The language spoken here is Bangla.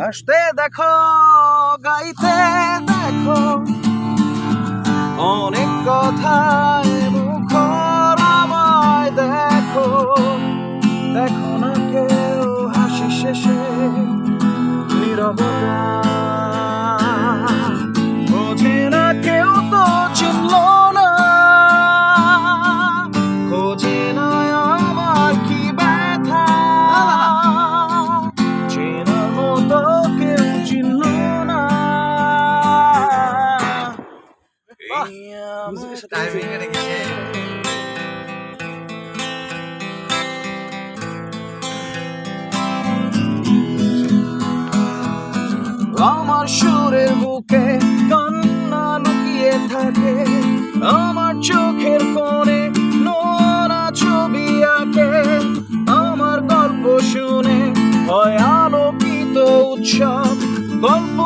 হাসতে দেখো, গাইতে দেখো, অনেক কথায় মুখর আমায় দেখো। দেখো না কেউ হাসি শেষে নীরবতা, বোঝে না কেউ তো চিনল না, খোঁজে না আমার কি ব্যথা, চেনার মতো কেউ চিনল না। আমার সুরের বুকে কান্না লুকিয়ে থাকে, আমার চোখের কোণে নোরা ছবি আঁকে, আমার গল্প শুনে হয় আলোকিত উৎসব, গল্প